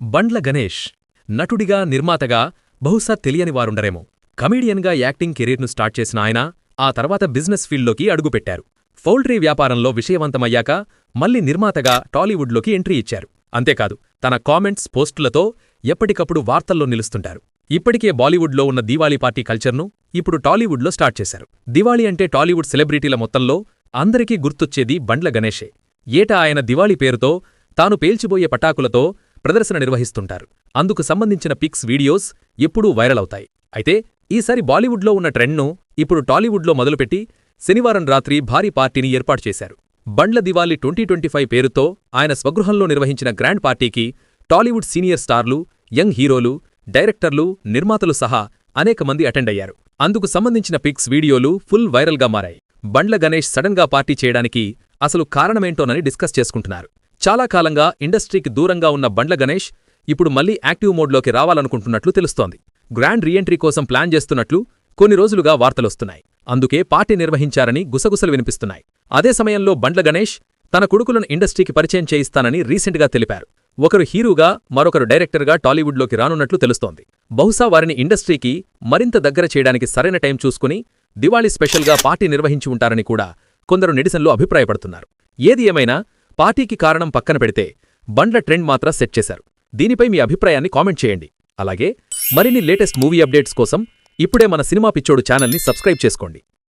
బండ్ల గణేష్ నటుడిగా నిర్మాతగా బహుశా తెలియని వారుండరేమో. కమీడియన్గా యాక్టింగ్ కెరీర్ను స్టార్ట్ చేసిన ఆయన ఆ తర్వాత బిజినెస్ ఫీల్డ్లోకి అడుగుపెట్టారు. పౌల్ట్రీ వ్యాపారంలో విషయవంతమయ్యాక మళ్లీ నిర్మాతగా టాలీవుడ్లోకి ఎంట్రీ ఇచ్చారు. అంతేకాదు తన కామెంట్స్ పోస్టులతో ఎప్పటికప్పుడు వార్తల్లో నిలుస్తుంటారు. ఇప్పటికే బాలీవుడ్లో ఉన్న దీవాళీ పార్టీ కల్చర్ను ఇప్పుడు టాలీవుడ్లో స్టార్ట్ చేశారు. దివాళీ అంటే టాలీవుడ్ సెలబ్రిటీల మొత్తంలో అందరికీ గుర్తొచ్చేది బండ్ల గణేషే. ఏటా ఆయన దివాళీ పేరుతో తాను పేల్చిబోయే పటాకులతో ప్రదర్శన నిర్వహిస్తుంటారు. అందుకు సంబంధించిన పిక్స్, వీడియోస్ ఎప్పుడూ వైరల్ అవుతాయి. అయితే ఈసారి బాలీవుడ్లో ఉన్న ట్రెండ్ను ఇప్పుడు టాలీవుడ్లో మొదలుపెట్టి శనివారం రాత్రి భారీ పార్టీని ఏర్పాటు చేశారు. బండ్ల దివాళీ 2025 పేరుతో ఆయన స్వగృహంలో నిర్వహించిన గ్రాండ్ పార్టీకి టాలీవుడ్ సీనియర్ స్టార్లు, యంగ్ హీరోలు, డైరెక్టర్లు, నిర్మాతలు సహా అనేక మంది అటెండ్ అయ్యారు. అందుకు సంబంధించిన పిక్స్, వీడియోలు ఫుల్ వైరల్గా మారాయి. బండ్ల గణేష్ సడన్గా పార్టీ చేయడానికి అసలు కారణమేంటోనని డిస్కస్ చేసుకుంటున్నారు. చాలా కాలంగా ఇండస్ట్రీకి దూరంగా ఉన్న బండ్ల గణేష్ ఇప్పుడు మళ్లీ యాక్టివ్ మోడ్లోకి రావాలనుకుంటున్నట్లు తెలుస్తోంది. గ్రాండ్ రీఎంట్రీ కోసం ప్లాన్ చేస్తున్నట్లు కొన్ని రోజులుగా వార్తలొస్తున్నాయి. అందుకే పార్టీ నిర్వహించారని గుసగుసలు వినిపిస్తున్నాయి. అదే సమయంలో బండ్ల గణేష్ తన కొడుకులను ఇండస్ట్రీకి పరిచయం చేయిస్తానని రీసెంట్గా తెలిపారు. ఒకరు హీరోగా, మరొకరు డైరెక్టర్గా టాలీవుడ్లోకి రానున్నట్లు తెలుస్తోంది. బహుశా వారిని ఇండస్ట్రీకి మరింత దగ్గర చేయడానికి సరైన టైం చూసుకుని దివాళీ స్పెషల్గా పార్టీ నిర్వహించి ఉంటారని కూడా కొందరు నెటిజన్లు అభిప్రాయపడుతున్నారు. ఏది ఏమైనా పార్టీకి కారణం పక్కన పెడితే బండ్ల ట్రెండ్ మాత్రం సెట్ చేశారు. దీనిపై మీ అభిప్రాయాన్ని కామెంట్ చేయండి. అలాగే మరిన్ని లేటెస్ట్ మూవీ అప్డేట్స్ కోసం ఇప్పుడే మన సినిమా పిచ్చోడు ఛానల్ని సబ్స్క్రైబ్ చేసుకోండి.